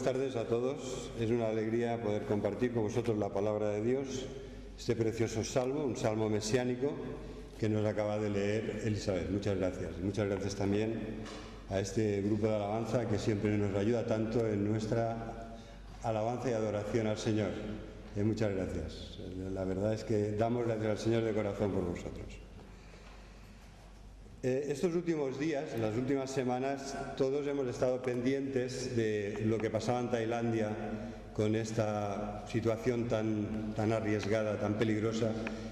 buenas tardes a todos. Es una alegría poder compartir con vosotros la palabra de Dios, este precioso salmo, un salmo mesiánico que nos acaba de leer Elizabeth. Muchas gracias. Y muchas gracias también a este grupo de alabanza que siempre nos ayuda tanto en nuestra alabanza y adoración al Señor. Muchas gracias. La verdad es que damos gracias al Señor de corazón por vosotros. Estos últimos días, las últimas semanas, todos hemos estado pendientes de lo que pasaba en Tailandia con esta situación tan arriesgada, tan peligrosa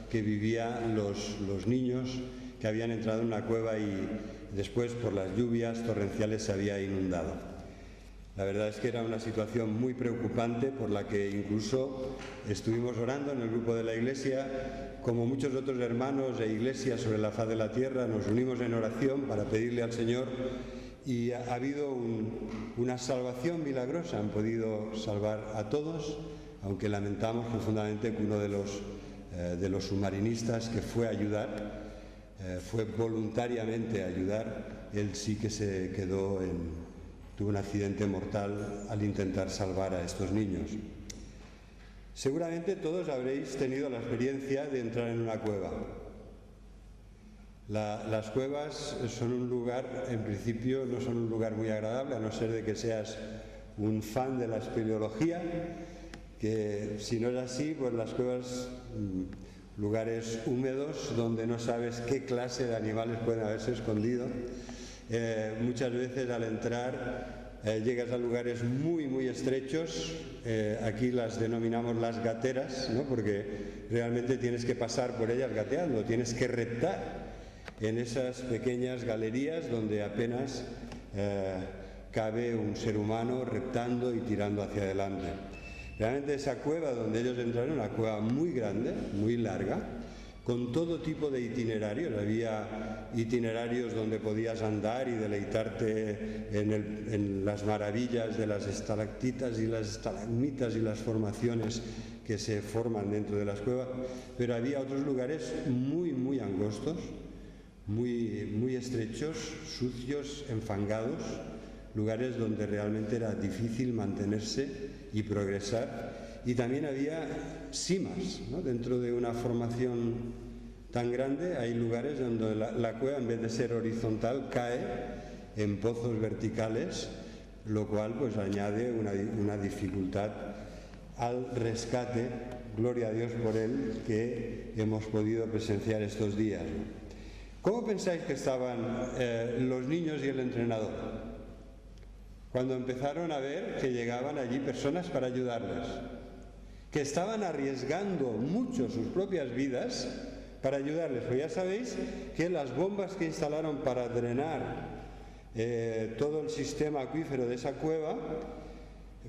que vivían los niños que habían entrado en una cueva y después por las lluvias torrenciales se había inundado. La verdad es que era una situación muy preocupante por la que incluso estuvimos orando en el grupo de la Iglesia. Como muchos otros hermanos e iglesias sobre la faz de la tierra, nos unimos en oración para pedirle al Señor y ha habido una salvación milagrosa. Han podido salvar a todos, aunque lamentamos profundamente que uno de los submarinistas que fue a ayudar, fue voluntariamente a ayudar, él sí que se quedó tuvo un accidente mortal al intentar salvar a estos niños. Seguramente todos habréis tenido la experiencia de entrar en una cueva. Las cuevas son un lugar, en principio, no son un lugar muy agradable, a no ser de que seas un fan de la espeleología, que si no es así, pues las cuevas, lugares húmedos donde no sabes qué clase de animales pueden haberse escondido. Muchas veces al entrar llegas a lugares muy estrechos, aquí las denominamos las gateras, ¿no? Porque realmente tienes que pasar por ellas gateando, tienes que reptar en esas pequeñas galerías donde apenas cabe un ser humano reptando y tirando hacia adelante. Realmente esa cueva donde ellos entraron, una cueva muy grande, muy larga, con todo tipo de itinerarios. Había itinerarios donde podías andar y deleitarte en las maravillas de las estalactitas y las estalagmitas y las formaciones que se forman dentro de las cuevas, pero había otros lugares muy angostos, muy estrechos, sucios, enfangados, lugares donde realmente era difícil mantenerse y progresar. Y también había simas, ¿no? Dentro de una formación tan grande hay lugares donde la cueva, en vez de ser horizontal, cae en pozos verticales, lo cual pues añade una dificultad al rescate, gloria a Dios por él, que hemos podido presenciar estos días. ¿Cómo pensáis que estaban los niños y el entrenador cuando empezaron a ver que llegaban allí personas para ayudarles, que estaban arriesgando mucho sus propias vidas para ayudarles? Pues ya sabéis que las bombas que instalaron para drenar todo el sistema acuífero de esa cueva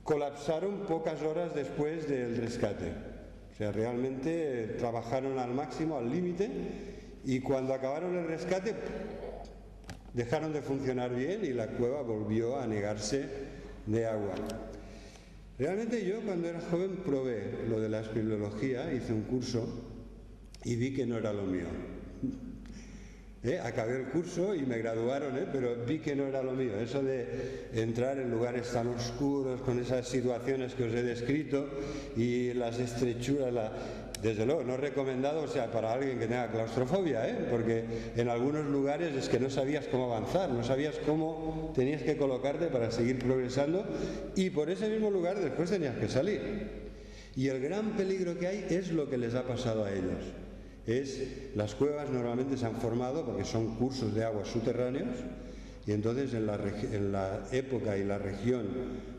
colapsaron pocas horas después del rescate. O sea, realmente trabajaron al máximo, al límite, y cuando acabaron el rescate dejaron de funcionar bien y la cueva volvió a anegarse de agua. Realmente yo cuando era joven probé lo de la espeleología, hice un curso y vi que no era lo mío. Acabé el curso y me graduaron, pero vi que no era lo mío. Eso de entrar en lugares tan oscuros, con esas situaciones que os he descrito y las estrechuras, desde luego no recomendado, o sea, para alguien que tenga claustrofobia, porque en algunos lugares es que no sabías cómo avanzar, no sabías cómo tenías que colocarte para seguir progresando, y por ese mismo lugar después tenías que salir. Y el gran peligro que hay es lo que les ha pasado a ellos. Las cuevas normalmente se han formado porque son cursos de aguas subterráneos, y entonces en la época y la región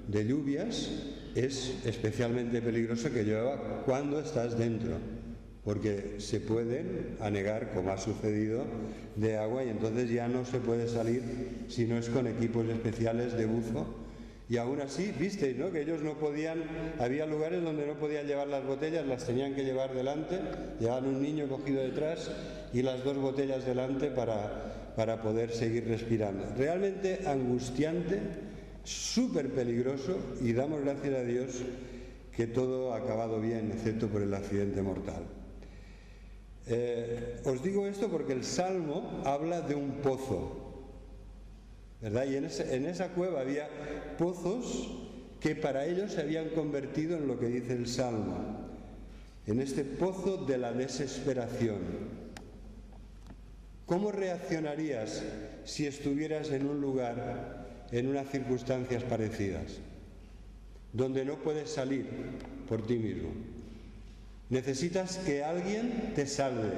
de lluvias es especialmente peligroso que llueva cuando estás dentro, porque se pueden anegar, como ha sucedido, de agua, y entonces ya no se puede salir si no es con equipos especiales de buzo. Y aún así, visteis, ¿no?, que ellos no podían, había lugares donde no podían llevar las botellas, las tenían que llevar delante, llevaban un niño cogido detrás y las dos botellas delante para poder seguir respirando. Realmente angustiante, súper peligroso, y damos gracias a Dios que todo ha acabado bien, excepto por el accidente mortal. Os digo esto porque el Salmo habla de un pozo, ¿verdad? Y en esa cueva había pozos que para ellos se habían convertido en lo que dice el Salmo, en este pozo de la desesperación. ¿Cómo reaccionarías si estuvieras en un lugar, en unas circunstancias parecidas, donde no puedes salir por ti mismo? Necesitas que alguien te salve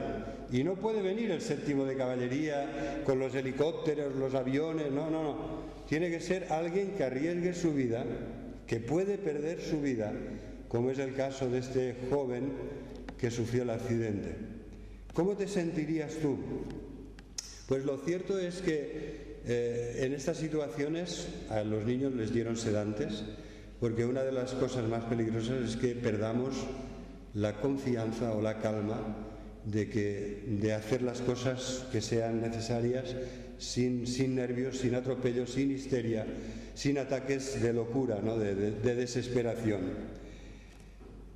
y no puede venir el 7º de caballería con los helicópteros, los aviones, no. Tiene que ser alguien que arriesgue su vida, que puede perder su vida, como es el caso de este joven que sufrió el accidente. ¿Cómo te sentirías tú? Pues lo cierto es que en estas situaciones a los niños les dieron sedantes, porque una de las cosas más peligrosas es que perdamos la confianza o la calma de hacer las cosas que sean necesarias sin nervios, sin atropellos, sin histeria, sin ataques de locura, ¿no? de desesperación.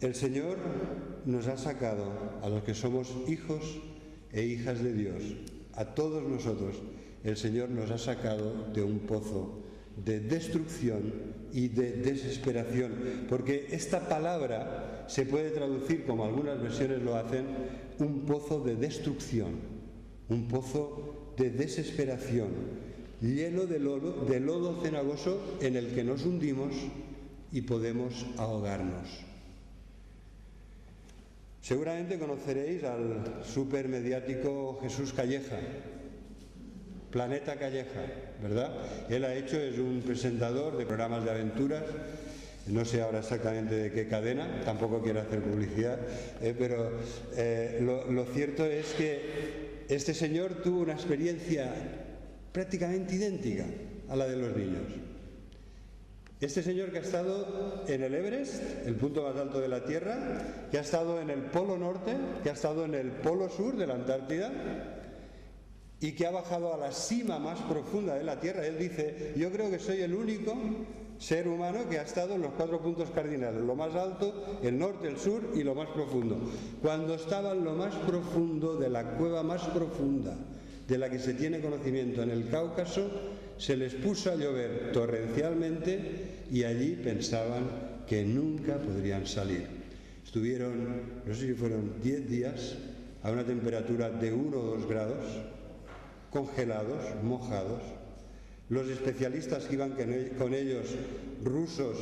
El Señor nos ha sacado, a los que somos hijos e hijas de Dios, a todos nosotros, el Señor nos ha sacado de un pozo de destrucción y de desesperación, porque esta palabra se puede traducir, como algunas versiones lo hacen, un pozo de destrucción, un pozo de desesperación, lleno de lodo cenagoso en el que nos hundimos y podemos ahogarnos. Seguramente conoceréis al supermediático Jesús Calleja, Planeta Calleja, ¿verdad? Él es un presentador de programas de aventuras, no sé ahora exactamente de qué cadena, tampoco quiero hacer publicidad, pero lo cierto es que este señor tuvo una experiencia prácticamente idéntica a la de los niños. Este señor que ha estado en el Everest, el punto más alto de la Tierra, que ha estado en el Polo Norte, que ha estado en el Polo Sur de la Antártida y que ha bajado a la cima más profunda de la Tierra. Él dice: yo creo que soy el único ser humano que ha estado en los 4 puntos cardinales, lo más alto, el norte, el sur y lo más profundo. Cuando estaba en lo más profundo de la cueva más profunda de la que se tiene conocimiento en el Cáucaso, se les puso a llover torrencialmente y allí pensaban que nunca podrían salir. Estuvieron, no sé si fueron 10 días, a una temperatura de 1 o 2 grados, congelados, mojados. Los especialistas que iban con ellos, rusos,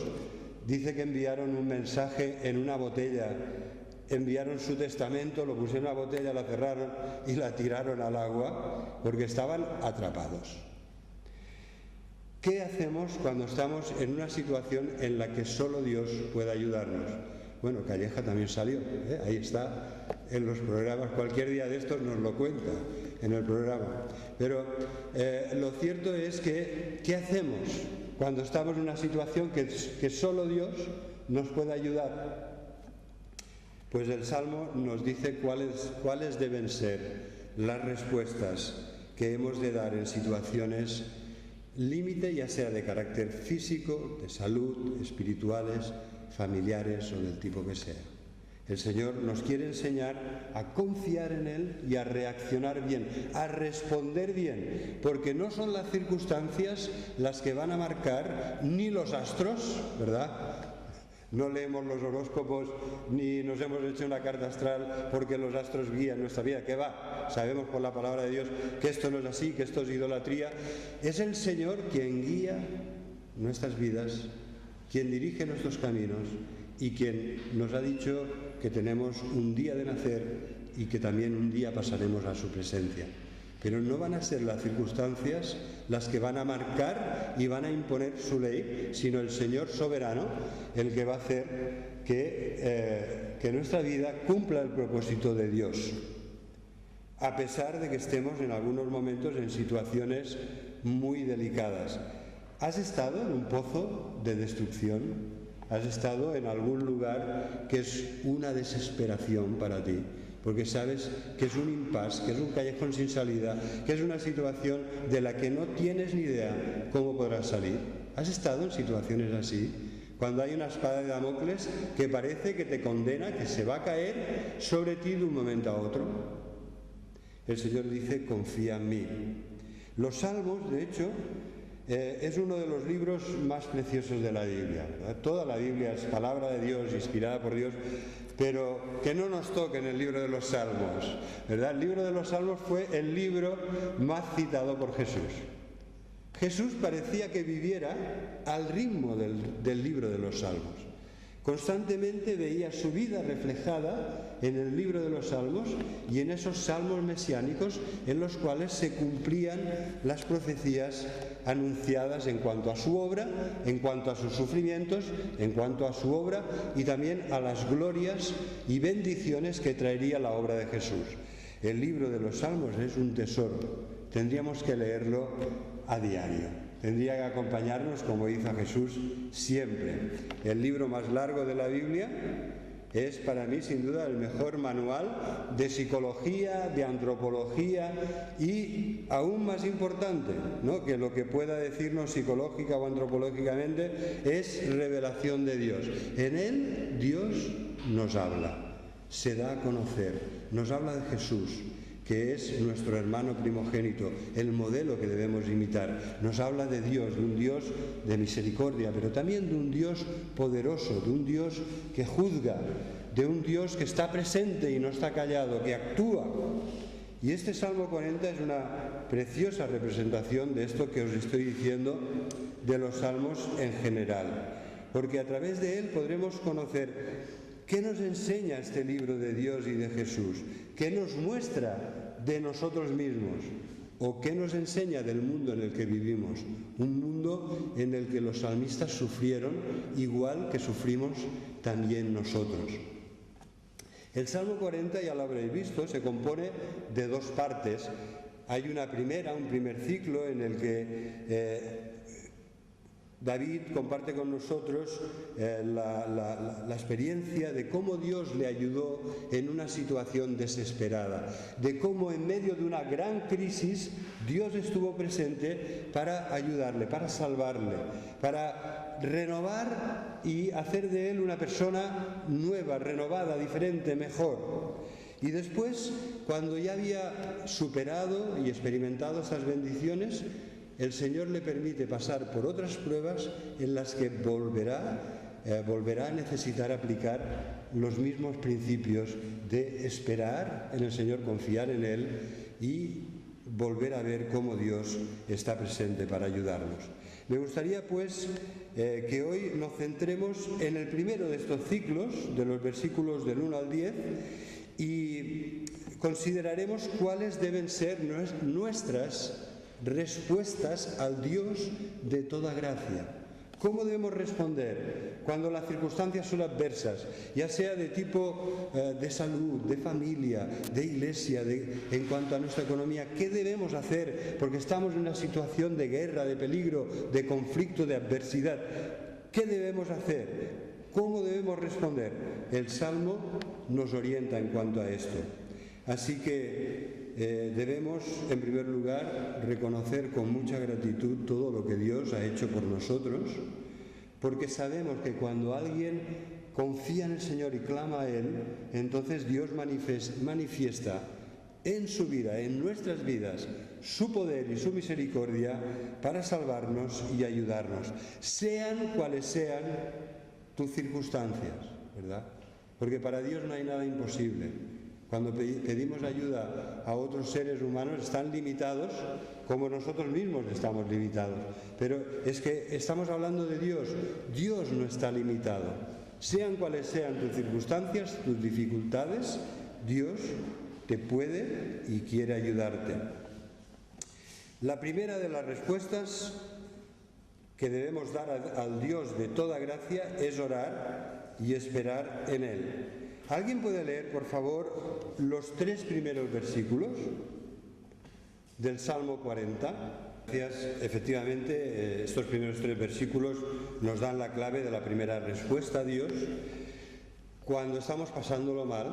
dice que enviaron un mensaje en una botella, enviaron su testamento, lo pusieron en una botella, la cerraron y la tiraron al agua porque estaban atrapados. ¿Qué hacemos cuando estamos en una situación en la que solo Dios puede ayudarnos? Bueno, Calleja también salió, ahí está en los programas, cualquier día de estos nos lo cuenta en el programa. Pero lo cierto es que, ¿qué hacemos cuando estamos en una situación que solo Dios nos puede ayudar? Pues el Salmo nos dice cuáles deben ser las respuestas que hemos de dar en situaciones límite, ya sea de carácter físico, de salud, espirituales, familiares o del tipo que sea. El Señor nos quiere enseñar a confiar en Él y a reaccionar bien, a responder bien, porque no son las circunstancias las que van a marcar, ni los astros, ¿verdad? No leemos los horóscopos ni nos hemos hecho una carta astral porque los astros guían nuestra vida. ¿Qué va? Sabemos por la palabra de Dios que esto no es así, que esto es idolatría. Es el Señor quien guía nuestras vidas, quien dirige nuestros caminos y quien nos ha dicho que tenemos un día de nacer y que también un día pasaremos a su presencia. Pero no van a ser las circunstancias las que van a marcar y van a imponer su ley, sino el Señor soberano, el que va a hacer que nuestra vida cumpla el propósito de Dios, a pesar de que estemos en algunos momentos en situaciones muy delicadas. ¿Has estado en un pozo de destrucción? ¿Has estado en algún lugar que es una desesperación para ti? Porque sabes que es un impasse, que es un callejón sin salida, que es una situación de la que no tienes ni idea cómo podrás salir. ¿Has estado en situaciones así? Cuando hay una espada de Damocles que parece que te condena, que se va a caer sobre ti de un momento a otro. El Señor dice: confía en mí. Los salmos, de hecho, es uno de los libros más preciosos de la Biblia, ¿verdad? Toda la Biblia es palabra de Dios, inspirada por Dios, pero que no nos toque en el libro de los Salmos, ¿verdad? El libro de los Salmos fue el libro más citado por Jesús. Jesús parecía que viviera al ritmo del libro de los Salmos. Constantemente veía su vida reflejada en el libro de los Salmos y en esos salmos mesiánicos en los cuales se cumplían las profecías anunciadas en cuanto a su obra, en cuanto a sus sufrimientos, en cuanto a su obra y también a las glorias y bendiciones que traería la obra de Jesús. El libro de los Salmos es un tesoro, tendríamos que leerlo a diario. Tendría que acompañarnos, como hizo Jesús, siempre. El libro más largo de la Biblia es para mí sin duda el mejor manual de psicología, de antropología y aún más importante, ¿no?, que lo que pueda decirnos psicológica o antropológicamente es revelación de Dios. En él Dios nos habla, se da a conocer, nos habla de Jesús, que es nuestro hermano primogénito, el modelo que debemos imitar. Nos habla de Dios, de un Dios de misericordia, pero también de un Dios poderoso, de un Dios que juzga, de un Dios que está presente y no está callado, que actúa. Y este Salmo 40 es una preciosa representación de esto que os estoy diciendo de los salmos en general, porque a través de él podremos conocer qué nos enseña este libro de Dios y de Jesús, qué nos muestra de nosotros mismos o qué nos enseña del mundo en el que vivimos, un mundo en el que los salmistas sufrieron igual que sufrimos también nosotros. El Salmo 40, ya lo habréis visto, se compone de dos partes. Hay un primer ciclo en el que David comparte con nosotros la experiencia de cómo Dios le ayudó en una situación desesperada, de cómo en medio de una gran crisis Dios estuvo presente para ayudarle, para salvarle, para renovar y hacer de él una persona nueva, renovada, diferente, mejor. Y después, cuando ya había superado y experimentado esas bendiciones, el Señor le permite pasar por otras pruebas en las que volverá a necesitar aplicar los mismos principios de esperar en el Señor, confiar en Él y volver a ver cómo Dios está presente para ayudarnos. Me gustaría pues que hoy nos centremos en el primero de estos ciclos, de los versículos del 1 al 10, y consideraremos cuáles deben ser nuestras respuestas al Dios de toda gracia. ¿Cómo debemos responder cuando las circunstancias son adversas, ya sea de tipo de salud, de familia, de iglesia, en cuanto a nuestra economía? ¿Qué debemos hacer? Porque estamos en una situación de guerra, de peligro, de conflicto, de adversidad. ¿Qué debemos hacer? ¿Cómo debemos responder? El Salmo nos orienta en cuanto a esto. Así que debemos, en primer lugar, reconocer con mucha gratitud todo lo que Dios ha hecho por nosotros, porque sabemos que cuando alguien confía en el Señor y clama a Él, entonces Dios manifiesta en su vida, en nuestras vidas, su poder y su misericordia para salvarnos y ayudarnos, sean cuales sean tus circunstancias, ¿verdad? Porque para Dios no hay nada imposible. Cuando pedimos ayuda a otros seres humanos están limitados como nosotros mismos estamos limitados. Pero es que estamos hablando de Dios. Dios no está limitado. Sean cuales sean tus circunstancias, tus dificultades, Dios te puede y quiere ayudarte. La primera de las respuestas que debemos dar al Dios de toda gracia es orar y esperar en Él. ¿Alguien puede leer, por favor, los 3 primeros versículos del Salmo 40? Gracias. Efectivamente, estos primeros 3 versículos nos dan la clave de la primera respuesta a Dios. Cuando estamos pasándolo mal,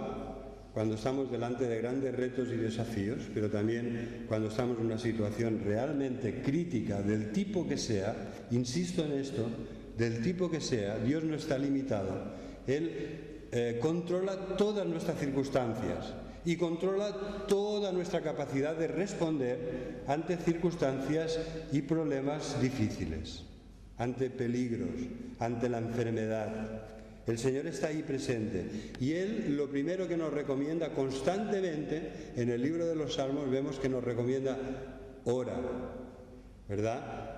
cuando estamos delante de grandes retos y desafíos, pero también cuando estamos en una situación realmente crítica, del tipo que sea, insisto en esto, del tipo que sea, Dios no está limitado. Él controla todas nuestras circunstancias y controla toda nuestra capacidad de responder ante circunstancias y problemas difíciles, ante peligros, ante la enfermedad. El Señor está ahí presente y Él lo primero que nos recomienda constantemente en el libro de los Salmos, vemos que nos recomienda ora, ¿verdad?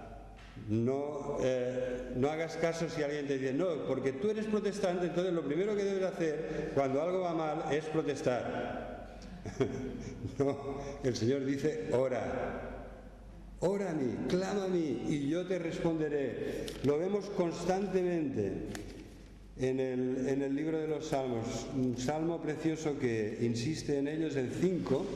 No hagas caso si alguien te dice no, porque tú eres protestante, entonces lo primero que debes hacer cuando algo va mal es protestar. No, el Señor dice ora, ora a mí, clama a mí y yo te responderé. Lo vemos constantemente en el libro de los Salmos. Un salmo precioso que insiste en ello es el 5,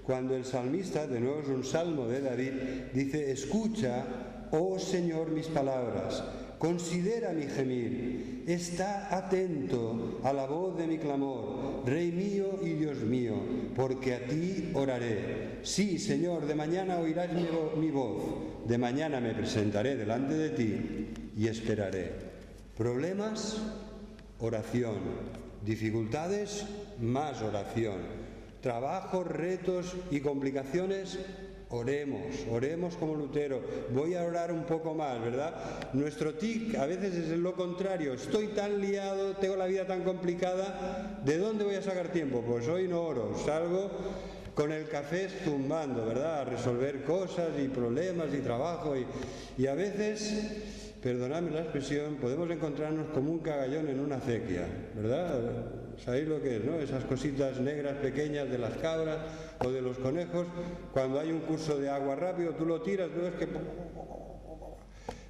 cuando el salmista, de nuevo es un salmo de David, dice: escucha, oh Señor, mis palabras, considera mi gemir, está atento a la voz de mi clamor, Rey mío y Dios mío, porque a ti oraré. Sí, Señor, de mañana oirás mi voz, de mañana me presentaré delante de ti y esperaré. Problemas, oración. Dificultades, más oración. Trabajos, retos y complicaciones, oremos como Lutero. Voy a orar un poco más, ¿verdad? Nuestro tic a veces es lo contrario. Estoy tan liado, tengo la vida tan complicada, ¿de dónde voy a sacar tiempo? Pues hoy no oro, salgo con el café zumbando, ¿verdad? A resolver cosas y problemas y trabajo y a veces, perdonadme la expresión, podemos encontrarnos como un cagallón en una acequia, ¿verdad? ¿Sabéis lo que es, no? Esas cositas negras pequeñas de las cabras o de los conejos, cuando hay un curso de agua rápido, tú lo tiras, tú ves que...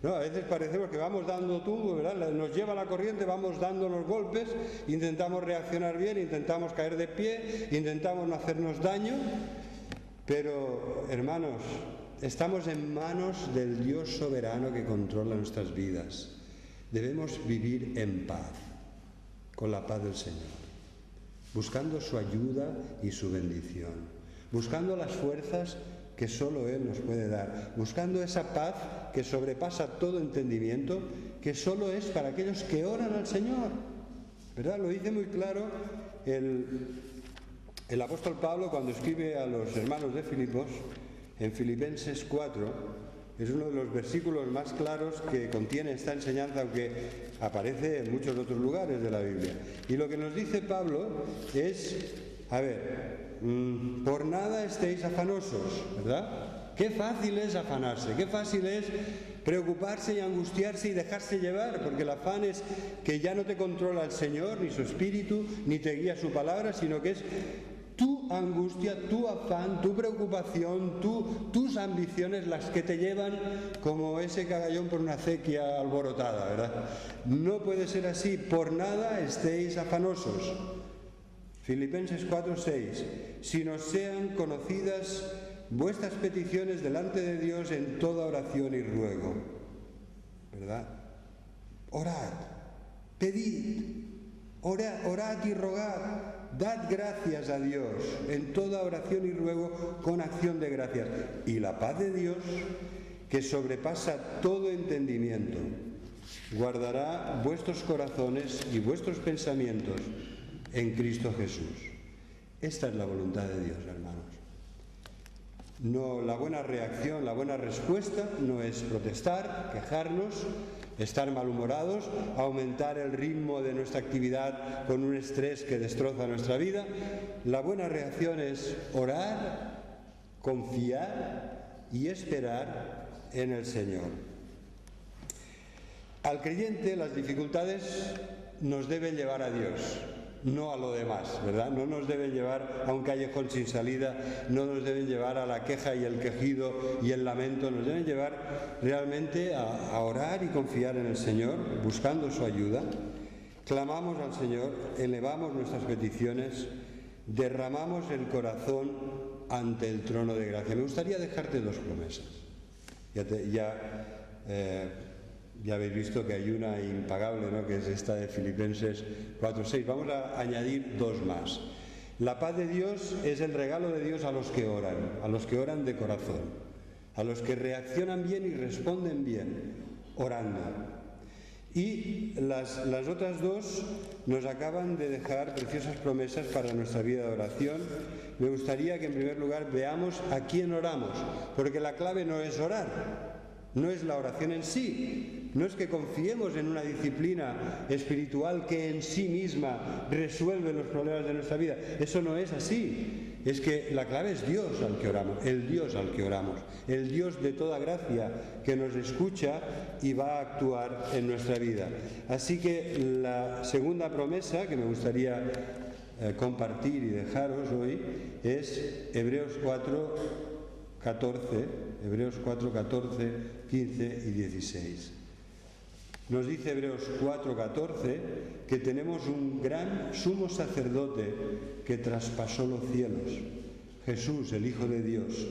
No, a veces parecemos que vamos dando tubo, ¿verdad? Nos lleva la corriente, vamos dando los golpes, intentamos reaccionar bien, intentamos caer de pie, intentamos no hacernos daño, pero, hermanos, estamos en manos del Dios soberano que controla nuestras vidas. Debemos vivir en paz, con la paz del Señor, buscando su ayuda y su bendición, buscando las fuerzas que solo Él nos puede dar, buscando esa paz que sobrepasa todo entendimiento, que solo es para aquellos que oran al Señor, ¿verdad? Lo dice muy claro el apóstol Pablo cuando escribe a los hermanos de Filipos, en Filipenses 4, es uno de los versículos más claros que contiene esta enseñanza, aunque aparece en muchos otros lugares de la Biblia. Y lo que nos dice Pablo es, por nada estéis afanosos, ¿verdad? Qué fácil es afanarse, qué fácil es preocuparse y angustiarse y dejarse llevar, porque el afán es que ya no te controla el Señor, ni su espíritu, ni te guía su palabra, sino que es tu angustia, tu afán, tu preocupación, tus ambiciones las que te llevan como ese cagallón por una acequia alborotada, ¿verdad? No puede ser así, por nada estéis afanosos. Filipenses 4:6, si nos sean conocidas vuestras peticiones delante de Dios en toda oración y ruego, ¿verdad? Orad, pedid, orad y rogad. Dad gracias a Dios en toda oración y ruego con acción de gracias. Y la paz de Dios, que sobrepasa todo entendimiento, guardará vuestros corazones y vuestros pensamientos en Cristo Jesús. Esta es la voluntad de Dios, hermanos. No, la buena reacción, la buena respuesta no es protestar, quejarnos, estar malhumorados, aumentar el ritmo de nuestra actividad con un estrés que destroza nuestra vida. La buena reacción es orar, confiar y esperar en el Señor. Al creyente las dificultades nos deben llevar a Dios, no a lo demás, ¿verdad? No nos deben llevar a un callejón sin salida, no nos deben llevar a la queja y el quejido y el lamento, nos deben llevar realmente a orar y confiar en el Señor, buscando su ayuda. Clamamos al Señor, elevamos nuestras peticiones, derramamos el corazón ante el trono de gracia. Me gustaría dejarte dos promesas. Ya habéis visto que hay una impagable, ¿no?, que es esta de Filipenses 4:6. Vamos a añadir dos más. La paz de Dios es el regalo de Dios a los que oran de corazón, a los que reaccionan bien y responden bien, orando. Y las otras dos nos acaban de dejar preciosas promesas para nuestra vida de oración. Me gustaría que en primer lugar veamos a quién oramos, porque la clave no es orar, no es la oración en sí, no es que confiemos en una disciplina espiritual que en sí misma resuelve los problemas de nuestra vida. Eso no es así. Es que la clave es Dios al que oramos, el Dios al que oramos, el Dios de toda gracia que nos escucha y va a actuar en nuestra vida. Así que la segunda promesa que me gustaría compartir y dejaros hoy es Hebreos 4, 14, 15 y 16. Nos dice Hebreos 4:14 que tenemos un gran sumo sacerdote que traspasó los cielos, Jesús, el Hijo de Dios.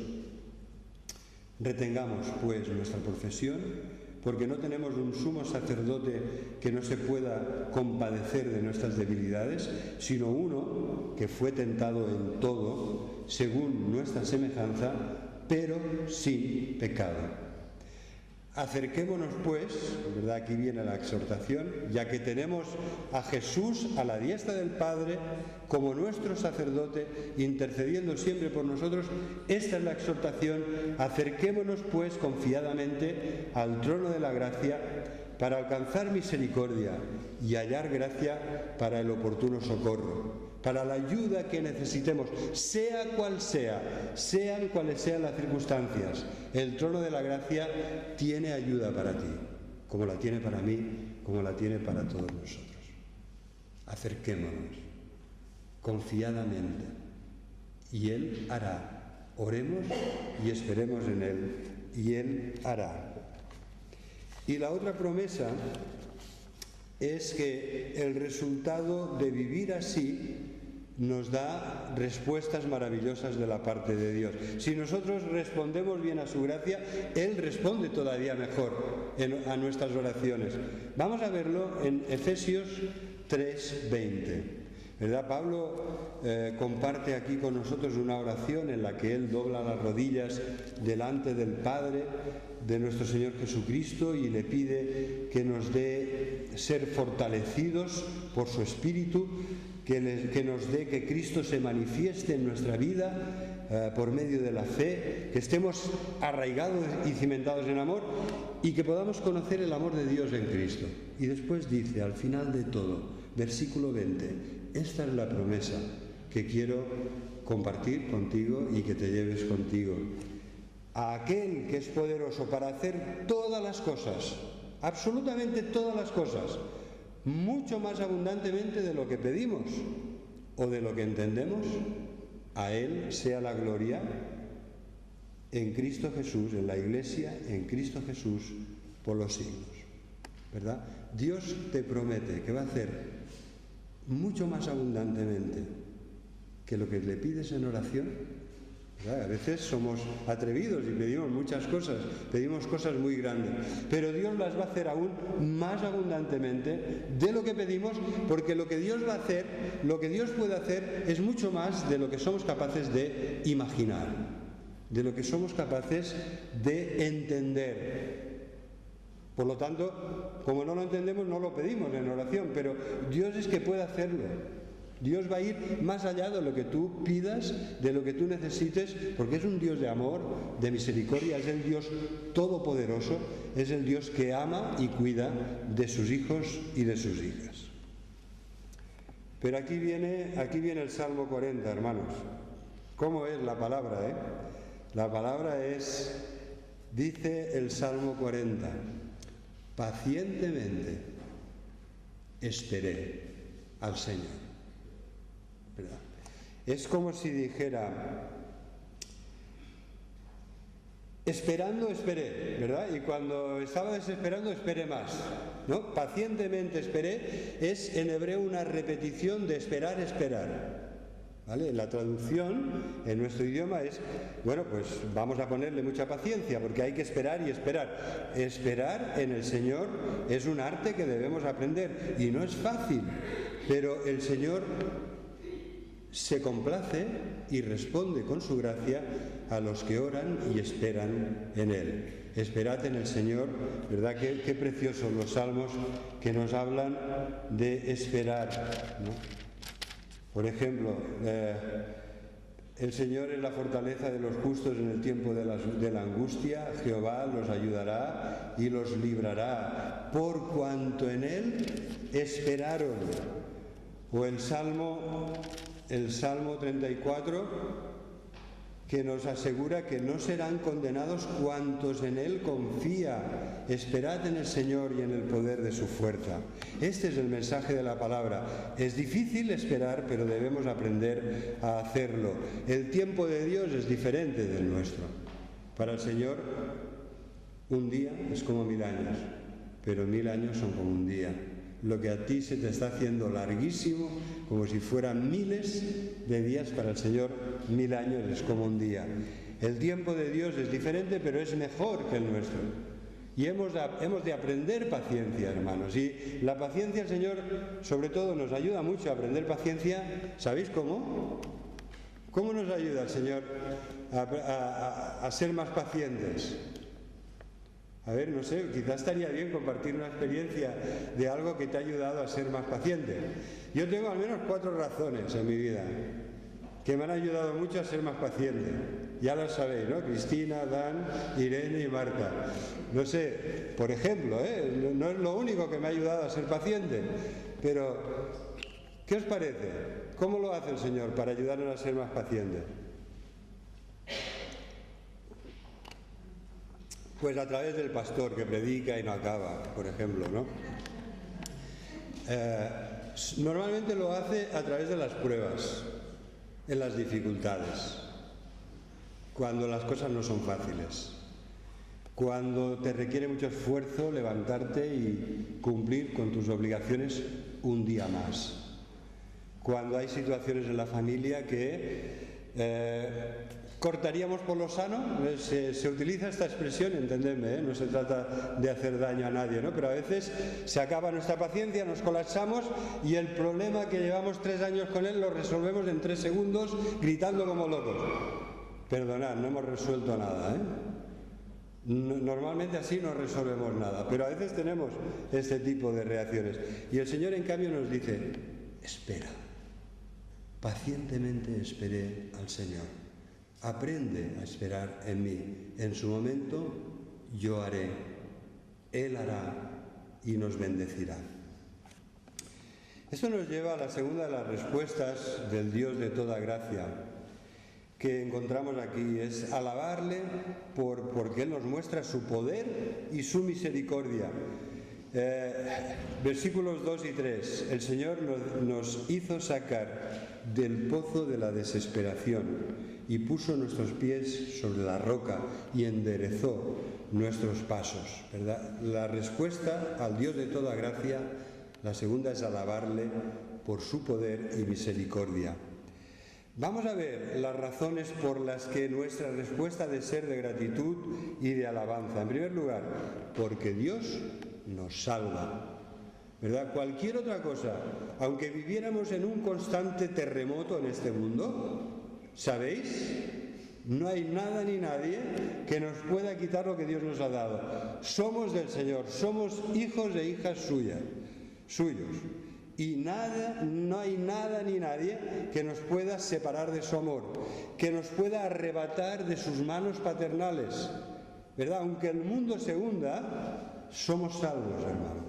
Retengamos, pues, nuestra profesión, porque no tenemos un sumo sacerdote que no se pueda compadecer de nuestras debilidades, sino uno que fue tentado en todo, según nuestra semejanza, pero sin pecado. Acerquémonos pues, ¿verdad? Aquí viene la exhortación, ya que tenemos a Jesús a la diestra del Padre como nuestro sacerdote, intercediendo siempre por nosotros. Esta es la exhortación: acerquémonos pues confiadamente al trono de la gracia para alcanzar misericordia y hallar gracia para el oportuno socorro, para la ayuda que necesitemos, sea cual sea, sean cuales sean las circunstancias. El trono de la gracia tiene ayuda para ti, como la tiene para mí, como la tiene para todos nosotros. Acerquémonos confiadamente y Él hará. Oremos y esperemos en Él y Él hará. Y la otra promesa es que el resultado de vivir así nos da respuestas maravillosas de la parte de Dios. Si nosotros respondemos bien a su gracia, Él responde todavía mejor a nuestras oraciones. Vamos a verlo en Efesios 3:20. ¿Verdad? Pablo comparte aquí con nosotros una oración en la que él dobla las rodillas delante del Padre de nuestro Señor Jesucristo y le pide que nos dé ser fortalecidos por su Espíritu, que nos dé que Cristo se manifieste en nuestra vida por medio de la fe, que estemos arraigados y cimentados en amor y que podamos conocer el amor de Dios en Cristo. Y después dice, al final de todo, versículo 20, esta es la promesa que quiero compartir contigo y que te lleves contigo. A aquel que es poderoso para hacer todas las cosas, absolutamente todas las cosas, mucho más abundantemente de lo que pedimos o de lo que entendemos, a Él sea la gloria en Cristo Jesús, en la Iglesia, en Cristo Jesús, por los siglos. ¿Verdad? Dios te promete que va a hacer mucho más abundantemente que lo que le pides en oración. ¿Verdad? A veces somos atrevidos y pedimos muchas cosas, pedimos cosas muy grandes, pero Dios las va a hacer aún más abundantemente de lo que pedimos, porque lo que Dios va a hacer, lo que Dios puede hacer es mucho más de lo que somos capaces de imaginar, de lo que somos capaces de entender. Por lo tanto, como no lo entendemos, no lo pedimos en oración, pero Dios es que puede hacerlo. Dios va a ir más allá de lo que tú pidas, de lo que tú necesites, porque es un Dios de amor, de misericordia, es el Dios todopoderoso, es el Dios que ama y cuida de sus hijos y de sus hijas. Pero aquí viene el Salmo 40, hermanos. ¿Cómo es la palabra, La palabra es, dice el Salmo 40, pacientemente esperé al Señor. ¿Verdad? Es como si dijera, esperando esperé, ¿verdad? Y cuando estaba desesperando esperé más, ¿no? Pacientemente esperé es en hebreo una repetición de esperar, esperar. ¿Vale? La traducción en nuestro idioma es, bueno, pues vamos a ponerle mucha paciencia porque hay que esperar y esperar. Esperar en el Señor es un arte que debemos aprender y no es fácil, pero el Señor se complace y responde con su gracia a los que oran y esperan en Él. Esperad en el Señor, ¿verdad? Qué preciosos los salmos que nos hablan de esperar, ¿no? Por ejemplo, el Señor es la fortaleza de los justos en el tiempo de la angustia. Jehová los ayudará y los librará, por cuanto en Él esperaron. O el Salmo 34, que nos asegura que no serán condenados cuantos en Él confía. Esperad en el Señor y en el poder de su fuerza. Este es el mensaje de la palabra. Es difícil esperar, pero debemos aprender a hacerlo. El tiempo de Dios es diferente del nuestro. Para el Señor, un día es como 1000 años, pero 1000 años son como un día. Lo que a ti se te está haciendo larguísimo, como si fueran miles de días, para el Señor 1000 años es como un día. El tiempo de Dios es diferente, pero es mejor que el nuestro. Y hemos de aprender paciencia, hermanos. Y la paciencia, el Señor, sobre todo, nos ayuda mucho a aprender paciencia. ¿Sabéis cómo? ¿Cómo nos ayuda el Señor a ser más pacientes? A ver, no sé, quizás estaría bien compartir una experiencia de algo que te ha ayudado a ser más paciente. Yo tengo al menos 4 razones en mi vida que me han ayudado mucho a ser más paciente. Ya lo sabéis, ¿no? Cristina, Dan, Irene y Marta. No sé, por ejemplo, no es lo único que me ha ayudado a ser paciente, pero ¿qué os parece? ¿Cómo lo hace el Señor para ayudarnos a ser más pacientes? Pues a través del pastor que predica y no acaba, por ejemplo, ¿no? Normalmente lo hace a través de las pruebas, en las dificultades, cuando las cosas no son fáciles, cuando te requiere mucho esfuerzo levantarte y cumplir con tus obligaciones un día más, cuando hay situaciones en la familia que cortaríamos por lo sano. Se utiliza esta expresión, entendedme, no se trata de hacer daño a nadie, ¿no? Pero a veces se acaba nuestra paciencia, nos colapsamos y el problema que llevamos 3 años con él lo resolvemos en 3 segundos gritando como locos. Perdonad, no hemos resuelto nada, ¿eh? Normalmente así no resolvemos nada, pero a veces tenemos este tipo de reacciones. Y el Señor, en cambio, nos dice: espera, pacientemente esperé al Señor. Aprende a esperar en mí. En su momento yo haré, Él hará y nos bendecirá. Esto nos lleva a la segunda de las respuestas del Dios de toda gracia que encontramos aquí. Es alabarle porque Él nos muestra su poder y su misericordia. Versículos 2 y 3. El Señor nos hizo sacar del pozo de la desesperación y puso nuestros pies sobre la roca y enderezó nuestros pasos, ¿verdad? La respuesta al Dios de toda gracia, la segunda, es alabarle por su poder y misericordia. Vamos a ver las razones por las que nuestra respuesta ha de ser de gratitud y de alabanza. En primer lugar, porque Dios nos salva, ¿verdad? Cualquier otra cosa, aunque viviéramos en un constante terremoto en este mundo, ¿sabéis? No hay nada ni nadie que nos pueda quitar lo que Dios nos ha dado. Somos del Señor, somos hijos e hijas suyos. Y no hay nada ni nadie que nos pueda separar de su amor, que nos pueda arrebatar de sus manos paternales, ¿verdad? Aunque el mundo se hunda, somos salvos, hermanos,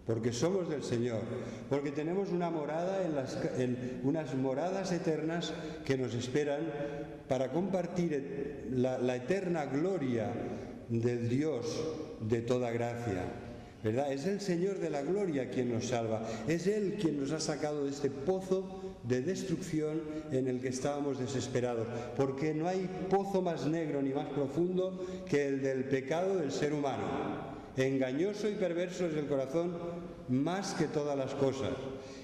porque somos del Señor, porque tenemos una morada en unas moradas eternas que nos esperan para compartir la eterna gloria del Dios de toda gracia, ¿verdad? Es el Señor de la gloria quien nos salva, es Él quien nos ha sacado de este pozo de destrucción en el que estábamos desesperados, porque no hay pozo más negro ni más profundo que el del pecado del ser humano. Engañoso y perverso es el corazón más que todas las cosas.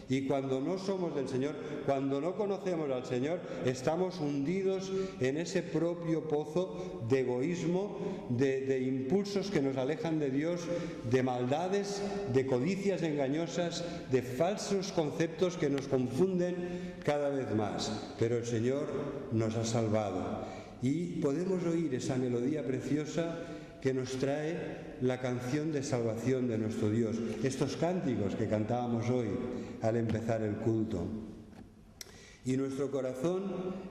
Y cuando no somos del Señor, cuando no conocemos al Señor, estamos hundidos en ese propio pozo de egoísmo, de impulsos que nos alejan de Dios, de maldades, de codicias engañosas, de falsos conceptos que nos confunden cada vez más. Pero el Señor nos ha salvado. y podemos oír esa melodía preciosa que nos trae la canción de salvación de nuestro Dios, estos cánticos que cantábamos hoy al empezar el culto. Y nuestro corazón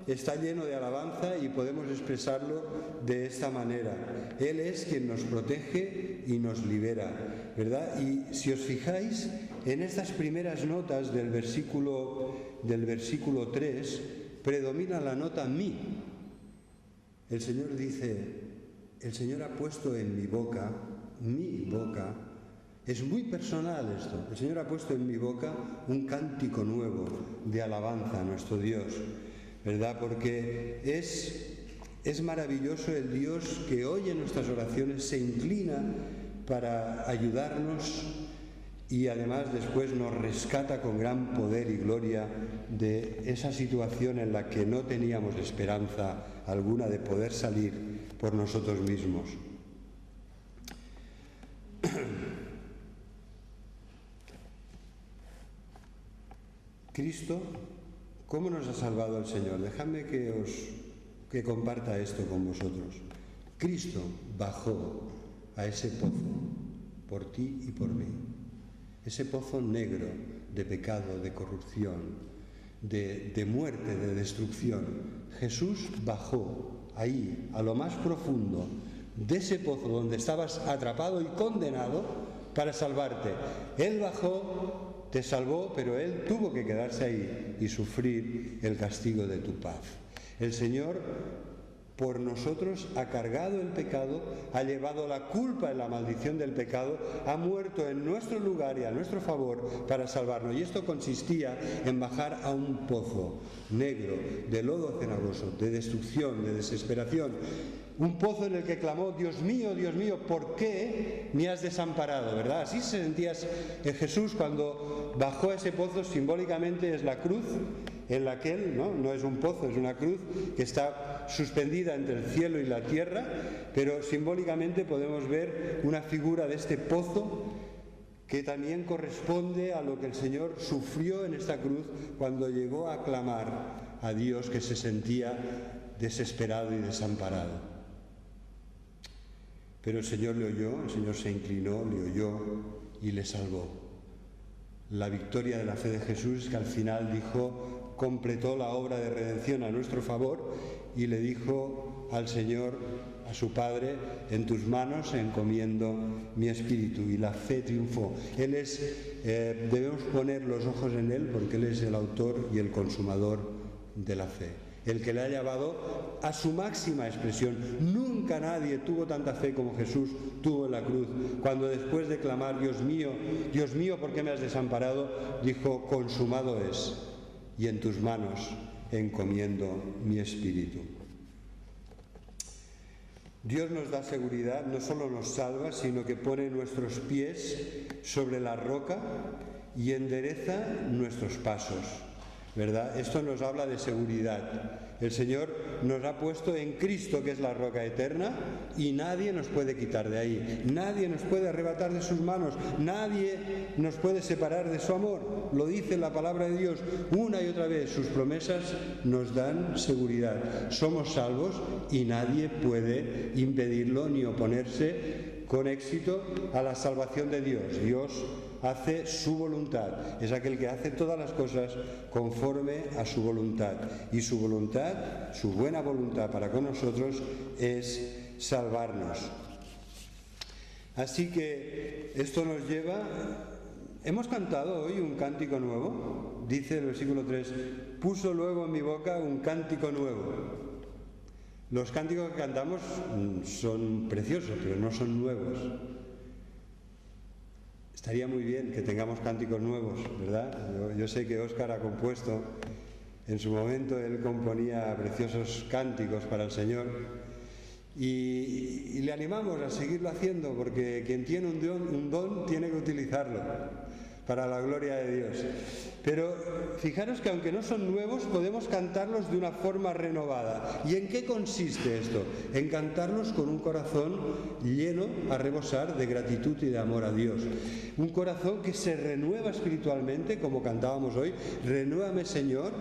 está lleno de alabanza y podemos expresarlo de esta manera. Él es quien nos protege y nos libera, ¿verdad? Y si os fijáis, en estas primeras notas del versículo 3 predomina la nota mi. El Señor dice, el Señor ha puesto en mi boca, es muy personal esto, el Señor ha puesto en mi boca un cántico nuevo de alabanza a nuestro Dios, ¿verdad? Porque es maravilloso el Dios que oye nuestras oraciones, se inclina para ayudarnos y además después nos rescata con gran poder y gloria de esa situación en la que no teníamos esperanza alguna de poder salir por nosotros mismos. Cristo, ¿cómo nos ha salvado el Señor? Dejadme que comparta esto con vosotros. Cristo bajó a ese pozo por ti y por mí. Ese pozo negro de pecado, de corrupción, de muerte, de destrucción. Jesús bajó ahí, a lo más profundo de ese pozo donde estabas atrapado y condenado para salvarte. Él bajó, te salvó, pero Él tuvo que quedarse ahí y sufrir el castigo de tu paz. El Señor por nosotros ha cargado el pecado, ha llevado la culpa y la maldición del pecado, ha muerto en nuestro lugar y a nuestro favor para salvarnos. Y esto consistía en bajar a un pozo negro, de lodo cenagoso, de destrucción, de desesperación. Un pozo en el que clamó, Dios mío, ¿por qué me has desamparado? ¿Verdad? Así se sentía Jesús cuando bajó a ese pozo. Simbólicamente es la cruz en la que Él, no es un pozo, es una cruz que está suspendida entre el cielo y la tierra, pero simbólicamente podemos ver una figura de este pozo que también corresponde a lo que el Señor sufrió en esta cruz cuando llegó a clamar a Dios, que se sentía desesperado y desamparado. Pero el Señor le oyó, el Señor se inclinó, le oyó y le salvó. La victoria de la fe de Jesús es que al final completó la obra de redención a nuestro favor y le dijo al Señor, a su Padre, en tus manos encomiendo mi espíritu, y la fe triunfó. Debemos poner los ojos en Él porque Él es el autor y el consumador de la fe, el que le ha llevado a su máxima expresión. Nunca nadie tuvo tanta fe como Jesús tuvo en la cruz, cuando después de clamar, Dios mío, ¿por qué me has desamparado?, dijo, consumado es, y en tus manos encomiendo mi espíritu. Dios nos da seguridad, no solo nos salva, sino que pone nuestros pies sobre la roca y endereza nuestros pasos, ¿verdad? Esto nos habla de seguridad. El Señor nos ha puesto en Cristo, que es la roca eterna, y nadie nos puede quitar de ahí, nadie nos puede arrebatar de sus manos, nadie nos puede separar de su amor. Lo dice la palabra de Dios una y otra vez, sus promesas nos dan seguridad. Somos salvos y nadie puede impedirlo ni oponerse con éxito a la salvación de Dios. Dios hace su voluntad, es aquel que hace todas las cosas conforme a su voluntad, y su voluntad, su buena voluntad para con nosotros es salvarnos. Así que esto nos lleva, hemos cantado hoy un cántico nuevo, dice el versículo 3, puso luego en mi boca un cántico nuevo. Los cánticos que cantamos son preciosos, pero no son nuevos. Estaría muy bien que tengamos cánticos nuevos, ¿verdad? Yo sé que Óscar ha compuesto, en su momento él componía preciosos cánticos para el Señor, y le animamos a seguirlo haciendo, porque quien tiene un don tiene que utilizarlo para la gloria de Dios. Pero fijaros que aunque no son nuevos, podemos cantarlos de una forma renovada. ¿Y en qué consiste esto? En cantarlos con un corazón lleno a rebosar de gratitud y de amor a Dios. Un corazón que se renueva espiritualmente, como cantábamos hoy. Renuévame, Señor,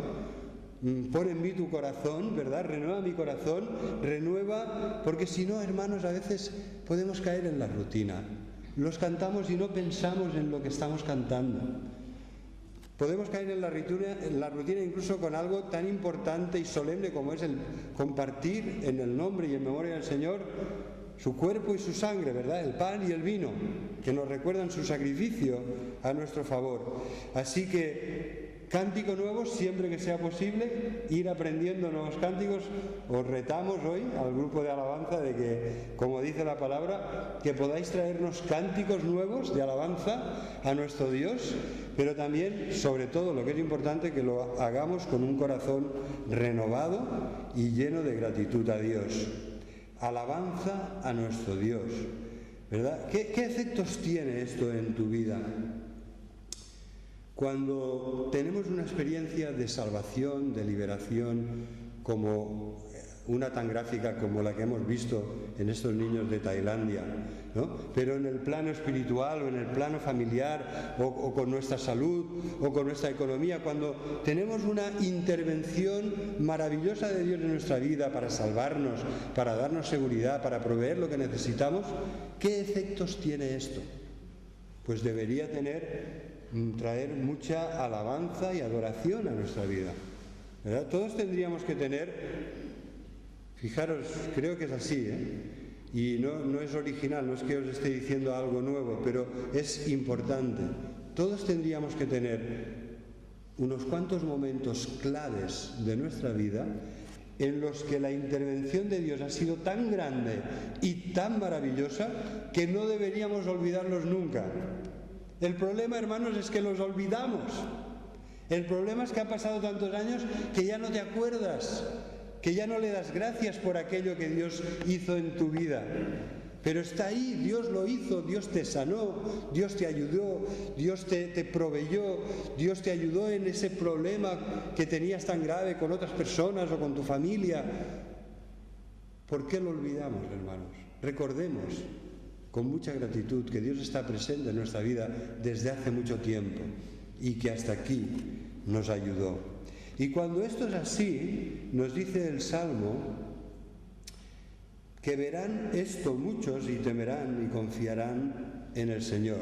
pon en mí tu corazón, ¿verdad? Renueva mi corazón, renueva, porque si no, hermanos, a veces podemos caer en la rutina. Los cantamos y no pensamos en lo que estamos cantando. Podemos caer en la rutina incluso con algo tan importante y solemne como es el compartir en el nombre y en memoria del Señor su cuerpo y su sangre, ¿verdad? El pan y el vino, que nos recuerdan su sacrificio a nuestro favor. Así que cántico nuevo, siempre que sea posible, ir aprendiendo nuevos cánticos. Os retamos hoy al grupo de alabanza de que, como dice la palabra, que podáis traernos cánticos nuevos de alabanza a nuestro Dios, pero también, sobre todo, lo que es importante, que lo hagamos con un corazón renovado y lleno de gratitud a Dios. Alabanza a nuestro Dios, ¿verdad? ¿Qué efectos tiene esto en tu vida? Cuando tenemos una experiencia de salvación, de liberación, como una tan gráfica como la que hemos visto en estos niños de Tailandia, ¿no? Pero en el plano espiritual o en el plano familiar o con nuestra salud o con nuestra economía, cuando tenemos una intervención maravillosa de Dios en nuestra vida para salvarnos, para darnos seguridad, para proveer lo que necesitamos, ¿qué efectos tiene esto? Pues debería traer mucha alabanza y adoración a nuestra vida, ¿verdad? Todos tendríamos que tener, fijaros, creo que es así, y no es original, no es que os esté diciendo algo nuevo, pero es importante. Todos tendríamos que tener unos cuantos momentos claves de nuestra vida en los que la intervención de Dios ha sido tan grande y tan maravillosa que no deberíamos olvidarlos nunca. El problema, hermanos, es que los olvidamos. El problema es que han pasado tantos años que ya no te acuerdas, que ya no le das gracias por aquello que Dios hizo en tu vida. Pero está ahí, Dios lo hizo, Dios te sanó, Dios te ayudó, Dios te proveyó, Dios te ayudó en ese problema que tenías tan grave con otras personas o con tu familia. ¿Por qué lo olvidamos, hermanos? Recordemos con mucha gratitud que Dios está presente en nuestra vida desde hace mucho tiempo y que hasta aquí nos ayudó. Y cuando esto es así, nos dice el Salmo que verán esto muchos y temerán y confiarán en el Señor.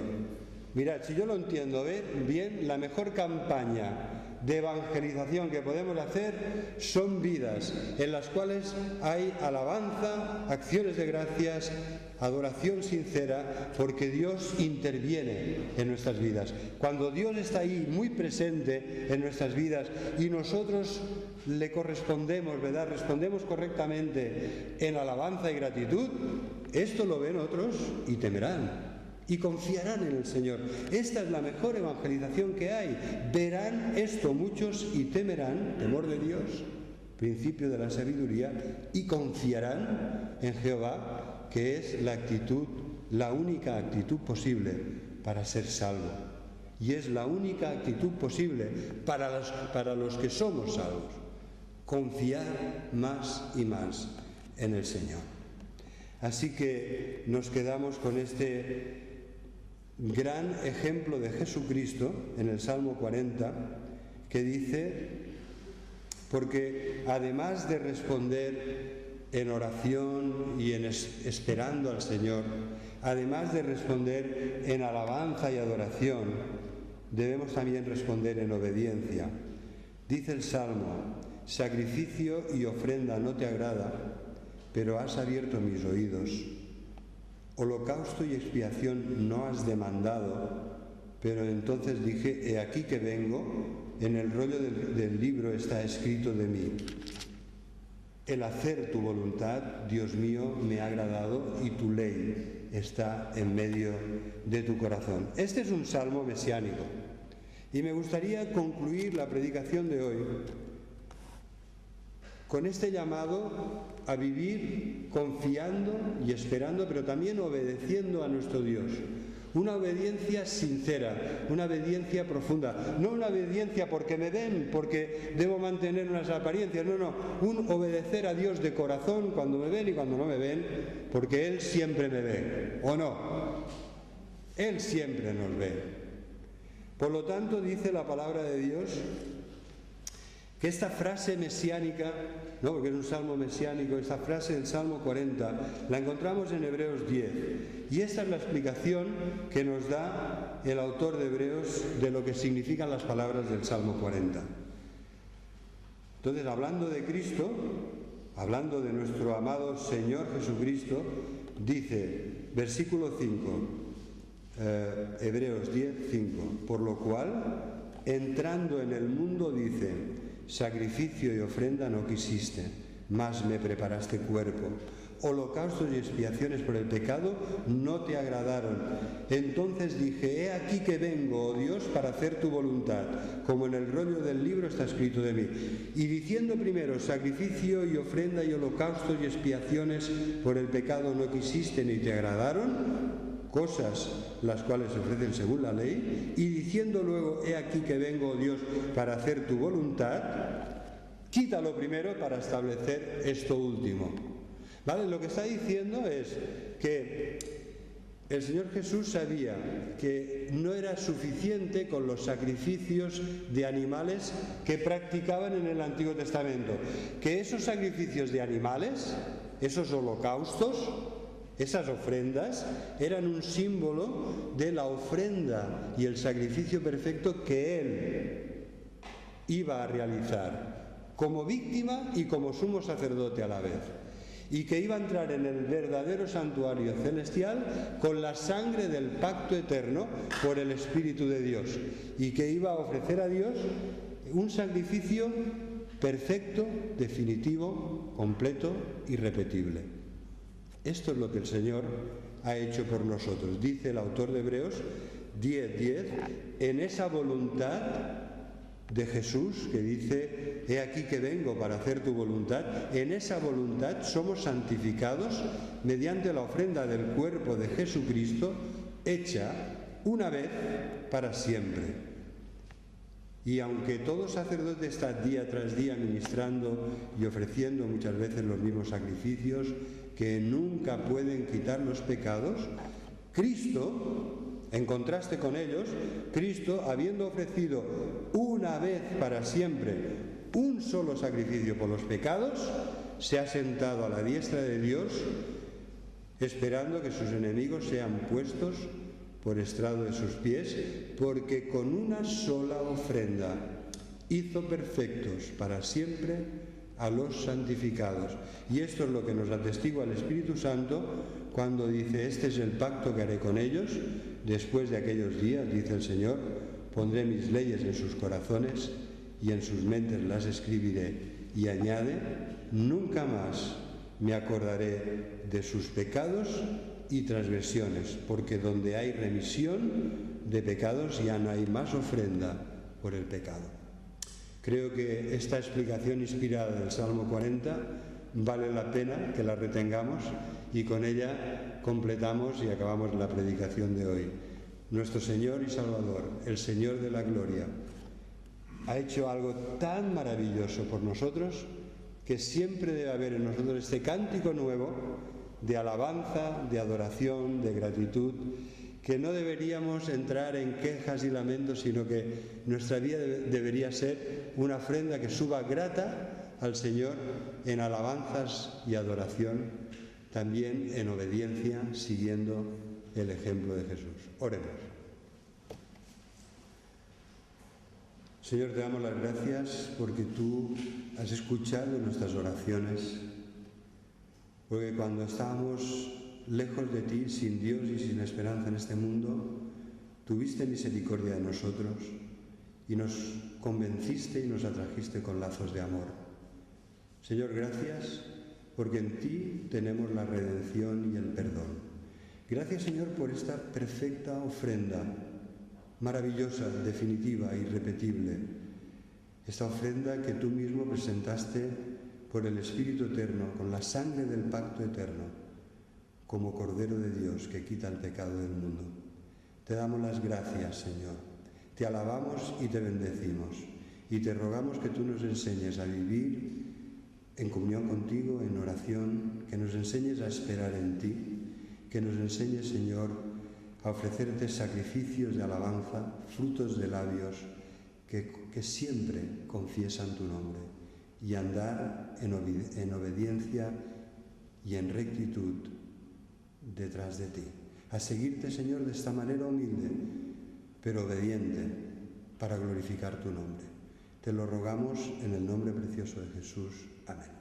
Mirad, si yo lo entiendo bien, la mejor campaña de evangelización que podemos hacer son vidas en las cuales hay alabanza, acciones de gracias, adoración sincera, porque Dios interviene en nuestras vidas. Cuando Dios está ahí muy presente en nuestras vidas y nosotros le correspondemos, ¿verdad? Respondemos correctamente en alabanza y gratitud, esto lo ven otros y temerán y confiarán en el Señor. Esta es la mejor evangelización que hay. Verán esto muchos y temerán, temor de Dios, principio de la sabiduría, y confiarán en Jehová, que es la única actitud posible para ser salvo. Y es la única actitud posible para los que somos salvos. Confiar más y más en el Señor. Así que nos quedamos con este gran ejemplo de Jesucristo en el Salmo 40, que dice, porque además de responder en oración y esperando al Señor, además de responder en alabanza y adoración, debemos también responder en obediencia. Dice el Salmo, sacrificio y ofrenda no te agrada, pero has abierto mis oídos. Holocausto y expiación no has demandado, pero entonces dije, he aquí que vengo, en el rollo del libro está escrito de mí. El hacer tu voluntad, Dios mío, me ha agradado y tu ley está en medio de tu corazón. Este es un salmo mesiánico y me gustaría concluir la predicación de hoy con este llamado a vivir confiando y esperando, pero también obedeciendo a nuestro Dios. Una obediencia sincera, una obediencia profunda, no una obediencia porque me ven, porque debo mantener unas apariencias, no, un obedecer a Dios de corazón cuando me ven y cuando no me ven, porque Él siempre me ve, ¿o no? Él siempre nos ve. Por lo tanto, dice la palabra de Dios que esta frase mesiánica, ¿no? Porque es un salmo mesiánico, esta frase del Salmo 40 la encontramos en Hebreos 10, y esta es la explicación que nos da el autor de Hebreos de lo que significan las palabras del Salmo 40. Entonces, hablando de Cristo, hablando de nuestro amado Señor Jesucristo, dice, versículo 5, Hebreos 10, 5, por lo cual, entrando en el mundo, dice, sacrificio y ofrenda no quisiste, mas me preparaste cuerpo. Holocaustos y expiaciones por el pecado no te agradaron. Entonces dije, he aquí que vengo, oh Dios, para hacer tu voluntad, como en el rollo del libro está escrito de mí. Y diciendo primero, sacrificio y ofrenda y holocaustos y expiaciones por el pecado no quisiste ni te agradaron, cosas las cuales se ofrecen según la ley, y diciendo luego, he aquí que vengo, oh Dios, para hacer tu voluntad, quítalo primero para establecer esto último. ¿Vale? Lo que está diciendo es que el Señor Jesús sabía que no era suficiente con los sacrificios de animales que practicaban en el Antiguo Testamento, que esos sacrificios de animales, esos holocaustos, esas ofrendas, eran un símbolo de la ofrenda y el sacrificio perfecto que Él iba a realizar como víctima y como sumo sacerdote a la vez, y que iba a entrar en el verdadero santuario celestial con la sangre del pacto eterno por el Espíritu de Dios, y que iba a ofrecer a Dios un sacrificio perfecto, definitivo, completo, irrepetible. Esto es lo que el Señor ha hecho por nosotros. Dice el autor de Hebreos 10:10, en esa voluntad de Jesús, que dice, he aquí que vengo para hacer tu voluntad, en esa voluntad somos santificados mediante la ofrenda del cuerpo de Jesucristo, hecha una vez para siempre. Y aunque todo sacerdote está día tras día ministrando y ofreciendo muchas veces los mismos sacrificios que nunca pueden quitar los pecados, Cristo, en contraste con ellos, Cristo, habiendo ofrecido una vez para siempre un solo sacrificio por los pecados, se ha sentado a la diestra de Dios, esperando que sus enemigos sean puestos por estrado de sus pies, porque con una sola ofrenda hizo perfectos para siempre a los santificados. Y esto es lo que nos atestigua el Espíritu Santo cuando dice, este es el pacto que haré con ellos, después de aquellos días, dice el Señor, pondré mis leyes en sus corazones y en sus mentes las escribiré. Y añade, nunca más me acordaré de sus pecados y transgresiones, porque donde hay remisión de pecados ya no hay más ofrenda por el pecado. Creo que esta explicación inspirada del Salmo 40 vale la pena que la retengamos, y con ella completamos y acabamos la predicación de hoy. Nuestro Señor y Salvador, el Señor de la gloria, ha hecho algo tan maravilloso por nosotros que siempre debe haber en nosotros este cántico nuevo de alabanza, de adoración, de gratitud, que no deberíamos entrar en quejas y lamentos, sino que nuestra vida debería ser una ofrenda que suba grata al Señor en alabanzas y adoración, también en obediencia, siguiendo el ejemplo de Jesús. Oremos. Señor, te damos las gracias porque tú has escuchado nuestras oraciones, porque cuando estábamos lejos de ti, sin Dios y sin esperanza en este mundo, tuviste misericordia de nosotros y nos convenciste y nos atrajiste con lazos de amor. Señor, gracias porque en ti tenemos la redención y el perdón. Gracias, Señor, por esta perfecta ofrenda, maravillosa, definitiva, irrepetible. Esta ofrenda que tú mismo presentaste por el Espíritu Eterno, con la sangre del pacto eterno, como Cordero de Dios que quita el pecado del mundo. Te damos las gracias, Señor. Te alabamos y te bendecimos. Y te rogamos que tú nos enseñes a vivir en comunión contigo, en oración, que nos enseñes a esperar en ti, que nos enseñes, Señor, a ofrecerte sacrificios de alabanza, frutos de labios que siempre confiesan tu nombre y andar en obediencia y en rectitud detrás de ti. A seguirte, Señor, de esta manera humilde, pero obediente, para glorificar tu nombre. Te lo rogamos en el nombre precioso de Jesús. Amén.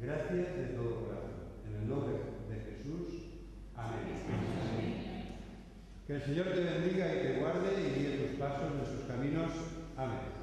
Gracias de todo corazón. En el nombre de Jesús. Amén. Que el Señor te bendiga y te guarde y guíe tus pasos en sus caminos. Amén.